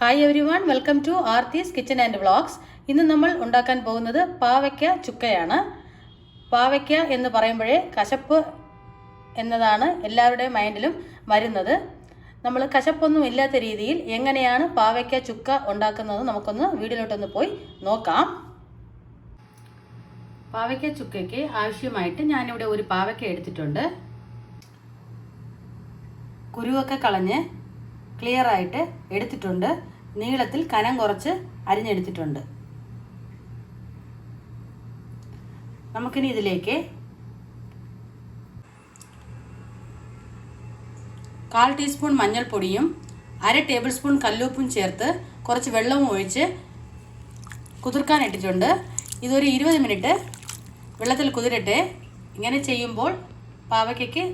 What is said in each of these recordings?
Hi everyone, welcome to Aarthi's kitchen and vlogs. ഇന്ന് നമ്മൾ ഉണ്ടാക്കാൻ പോകുന്നത് പാവയ്ക്ക ചുക്കയാണ്. പാവയ്ക്ക എന്ന് പറയുമ്പോഴേ കശപ്പ് എന്നതാണ് എല്ലാവരുടെയും മൈൻഡിലും വരുന്നത്. നമ്മൾ കശപ്പൊന്നും ഇല്ലാത്ത രീതിയിൽ എങ്ങനെയാണ് പാവയ്ക്ക ചുക്ക ഉണ്ടാക്കുന്നത് നമുക്കൊന്ന് വീഡിയോയിലോട്ടൊന്ന് പോയി നോക്കാം. പാവയ്ക്ക ചുക്കയ്ക്ക് ആവശ്യമായിട്ട് ഞാനിവിടെ ഒരു പാവയ്ക്ക എടുത്തിട്ടുണ്ട്. കുരുവൊക്കെ കളഞ്ഞ് ക്ലിയറായിട്ട് എടുത്തിട്ടുണ്ട്. നീളത്തിൽ കനം കുറച്ച് അരിഞ്ഞെടുത്തിട്ടുണ്ട്. നമുക്കിനി ഇതിലേക്ക് 1/4 ടീസ്പൂൺ മഞ്ഞൾപ്പൊടിയും 1/2 ടേബിൾ സ്പൂൺ കല്ലുപ്പും ചേർത്ത് കുറച്ച് വെള്ളവും ഒഴിച്ച് കുതിർക്കാൻ ഇട്ടിട്ടുണ്ട്. ഇതൊരു 20 മിനിറ്റ് വെള്ളത്തിൽ കുതിരട്ടെ. ഇങ്ങനെ ചെയ്യുമ്പോൾ പാവയ്ക്കയ്ക്ക്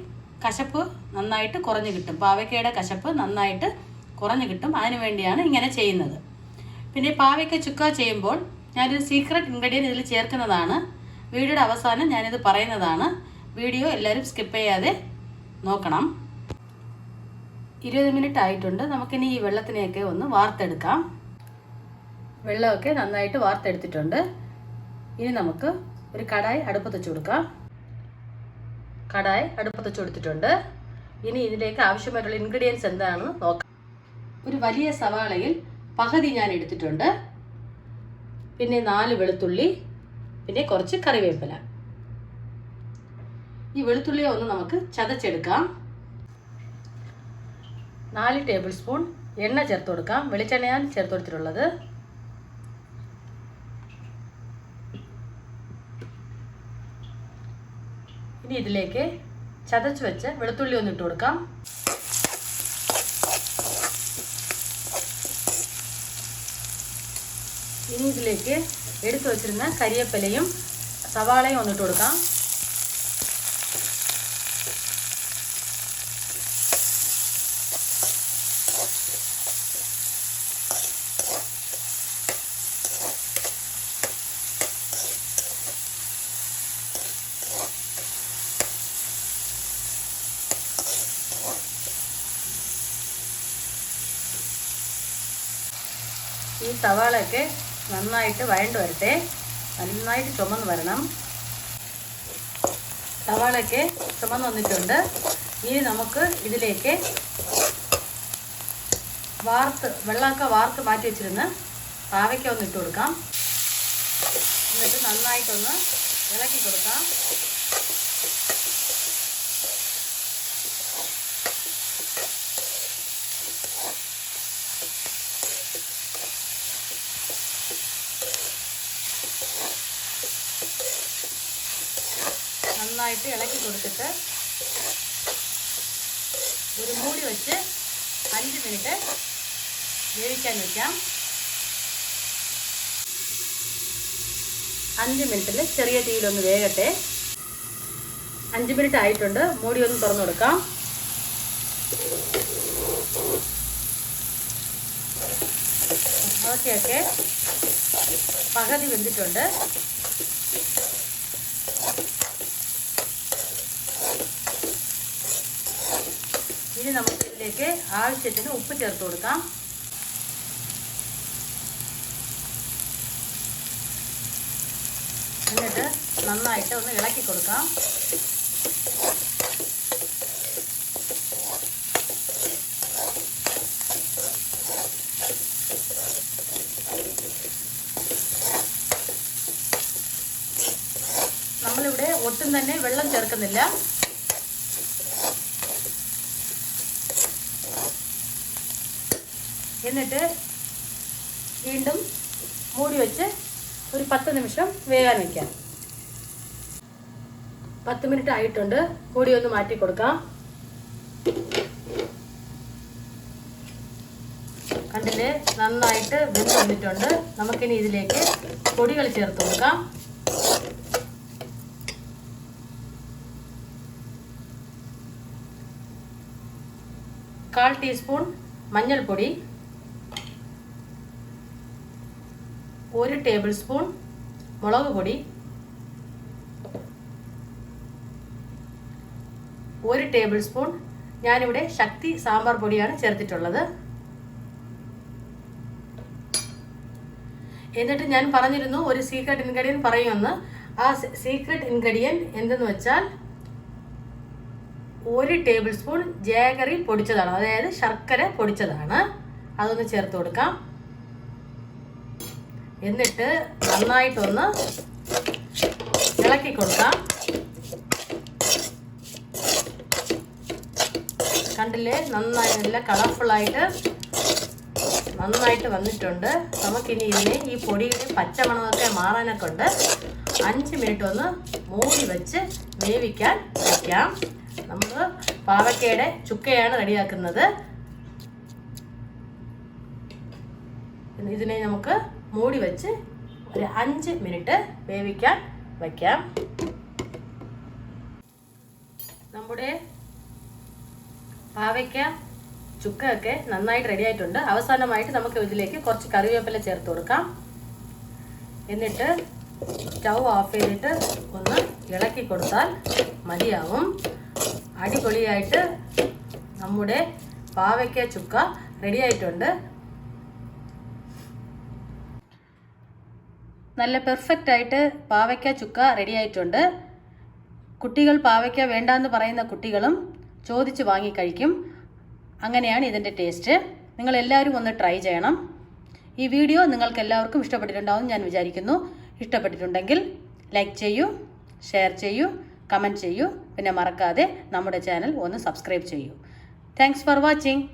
കശപ്പ് നന്നായിട്ട് കുറഞ്ഞു കിട്ടും. പാവയ്ക്കയുടെ കശപ്പ് നന്നായിട്ട് കുറഞ്ഞു കിട്ടും. അതിനു വേണ്ടിയാണ് ഇങ്ങനെ ചെയ്യുന്നത്. പിന്നെ പാവയ്ക്ക ചുക്ക ചെയ്യുമ്പോൾ ഞാനൊരു സീക്രട്ട് ഇൻഗ്രീഡിയൻറ്റ് ഇതിൽ ചേർക്കുന്നതാണ്. വീഡിയോയുടെ അവസാനം ഞാനിത് പറയുന്നതാണ്. വീഡിയോ എല്ലാവരും സ്കിപ്പ് ചെയ്യാതെ നോക്കണം. 20 മിനിറ്റ് ആയിട്ടുണ്ട്. നമുക്കിനി ഈ വെള്ളത്തിനെയൊക്കെ ഒന്ന് വാർത്തെടുക്കാം. വെള്ളമൊക്കെ നന്നായിട്ട് വാർത്തെടുത്തിട്ടുണ്ട്. ഇനി നമുക്ക് ഒരു കടായി അടുപ്പത്ത് വെച്ച് കൊടുക്കാം. കടായി അടുപ്പത്ത് വെച്ച് കൊടുത്തിട്ടുണ്ട്. ഇനി ഇതിലേക്ക് ആവശ്യമായിട്ടുള്ള ഇൻഗ്രീഡിയൻസ് എന്താണെന്ന് നോക്കാം. ഒരു വലിയ സവാളയിൽ പകുതി ഞാൻ എടുത്തിട്ടുണ്ട്. പിന്നെ 4 വെളുത്തുള്ളി, പിന്നെ കുറച്ച് കറിവേപ്പില. ഈ വെളുത്തുള്ളിയെ ഒന്ന് നമുക്ക് ചതച്ചെടുക്കാം. 4 ടേബിൾ സ്പൂൺ എണ്ണ ചേർത്ത് കൊടുക്കാം. വെളിച്ചെണ്ണയാണ് ചേർത്ത് കൊടുത്തിട്ടുള്ളത്. ഇനി ഇതിലേക്ക് ചതച്ച് വെച്ച് വെളുത്തുള്ളി ഒന്ന് ഇട്ട് കൊടുക്കാം. ഇനി ഇതിലേക്ക് എടുത്തു വച്ചിരുന്ന കരിവേപ്പിലയും സവാളയും ഒന്നിട്ട് കൊടുക്കാം. ഈ സവാളയൊക്കെ നന്നായിട്ട് വഴണ്ട് വരട്ടെ. നന്നായിട്ട് ചുമന്ന് വരണം. സവാളയൊക്കെ ചുമന്ന് വന്നിട്ടുണ്ട്. ഇനി നമുക്ക് ഇതിലേക്ക് വെള്ളമൊക്കെ വാർത്ത് മാറ്റി വെച്ചിരുന്ന പാവയ്ക്ക ഒന്ന് ഇട്ട് കൊടുക്കാം. എന്നിട്ട് നന്നായിട്ടൊന്ന് ഇളക്കി കൊടുക്കാം. നന്നായിട്ട് ഇളക്കി കൊടുത്തിട്ട് ഒരു മൂടി വെച്ച് 5 മിനിറ്റ് വേവിക്കാൻ വയ്ക്കാം. 5 മിനിറ്റിൽ ചെറിയ തീയിലൊന്ന് വേകട്ടെ. 5 മിനിറ്റ് ആയിട്ടുണ്ട്. മൂടി ഒന്ന് തുറന്നു കൊടുക്കാം. ഓക്കെ പകുതി വെന്തിട്ടുണ്ട്. ഇനി നമുക്ക് ഇതിലേക്ക് ആവശ്യത്തിന് ഉപ്പ് ചേർത്ത് കൊടുക്കാം. എന്നിട്ട് നന്നായിട്ട് ഒന്ന് ഇളക്കി കൊടുക്കാം. നമ്മളിവിടെ ഒട്ടും തന്നെ വെള്ളം ചേർക്കുന്നില്ല. എന്നിട്ട് വീണ്ടും മൂടി വെച്ച് ഒരു 10 നിമിഷം വേകാൻ വയ്ക്കാം. 10 മിനിറ്റ് ആയിട്ടുണ്ട്. മൂടി ഒന്ന് മാറ്റി കൊടുക്കാം. കണ്ടില്ലേ, നന്നായിട്ട് വെന്ത് വന്നിട്ടുണ്ട്. നമുക്കിനി ഇതിലേക്ക് പൊടികൾ ചേർത്ത് കൊടുക്കാം. കാൽ ടീസ്പൂൺ മഞ്ഞൾപ്പൊടി, 1 ടേബിൾ സ്പൂൺ മുളക് പൊടി, 1 ടേബിൾ സ്പൂൺ ഞാനിവിടെ ശക്തി സാമ്പാർ പൊടിയാണ് ചേർത്തിട്ടുള്ളത്. എന്നിട്ട് ഞാൻ പറഞ്ഞിരുന്നു ഒരു സീക്രട്ട് ഇൻഗ്രീഡിയൻറ്റ് പറയുമെന്ന്. ആ സീക്രട്ട് ഇൻഗ്രീഡിയൻറ്റ് എന്തെന്ന് വെച്ചാൽ 1 ടേബിൾ സ്പൂൺ ജാഗറി പൊടിച്ചതാണ്, അതായത് ശർക്കര പൊടിച്ചതാണ്. അതൊന്ന് ചേർത്ത് കൊടുക്കാം. എന്നിട്ട് നന്നായിട്ടൊന്ന് ഇളക്കി കൊടുക്കാം. കണ്ടില്ലേ, നന്നായി നല്ല കളർഫുള്ളായിട്ട് നന്നായിട്ട് വന്നിട്ടുണ്ട്. നമുക്കിനി ഇതിനെ ഈ പൊടിയുടെ പച്ചമണമൊക്കെ മാറാനൊക്കെ ഉണ്ട്. 5 മിനിറ്റ് ഒന്ന് മൂടി വെച്ച് വേവിക്കാൻ വയ്ക്കാം. നമ്മൾ പാവക്കയുടെ ചുക്കയാണ് റെഡിയാക്കുന്നത്. ഇതിനെ നമുക്ക് മൂടി വെച്ച് ഒരു 5 മിനിറ്റ് വേവിക്കാൻ വയ്ക്കാം. നമ്മുടെ പാവയ്ക്ക ചുക്കയൊക്കെ നന്നായിട്ട് റെഡി ആയിട്ടുണ്ട്. അവസാനമായിട്ട് നമുക്ക് ഇതിലേക്ക് കുറച്ച് കറിവേപ്പില ചേർത്ത് കൊടുക്കാം. എന്നിട്ട് സ്റ്റൗ ഓഫ് ചെയ്തിട്ട് ഒന്ന് ഇളക്കി കൊടുത്താൽ മതിയാവും. അടിപൊളിയായിട്ട് നമ്മുടെ പാവയ്ക്ക ചുക്ക റെഡി ആയിട്ടുണ്ട്. നല്ല പെർഫെക്റ്റ് ആയിട്ട് പാവയ്ക്ക ചുക്ക റെഡി ആയിട്ടുണ്ട്. കുട്ടികൾ പാവയ്ക്ക വേണ്ടാന്ന് പറയുന്ന കുട്ടികളും ചോദിച്ച് വാങ്ങി കഴിക്കും. അങ്ങനെയാണ് ഇതിൻ്റെ ടേസ്റ്റ്. നിങ്ങളെല്ലാവരും ഒന്ന് ട്രൈ ചെയ്യണം. ഈ വീഡിയോ നിങ്ങൾക്ക് എല്ലാവർക്കും ഇഷ്ടപ്പെട്ടിട്ടുണ്ടാവും ഞാൻ വിചാരിക്കുന്നു. ഇഷ്ടപ്പെട്ടിട്ടുണ്ടെങ്കിൽ ലൈക്ക് ചെയ്യൂ, ഷെയർ ചെയ്യൂ, കമൻറ്റ് ചെയ്യൂ. പിന്നെ മറക്കാതെ നമ്മുടെ ചാനൽ ഒന്ന് സബ്സ്ക്രൈബ് ചെയ്യൂ. Thanks for watching.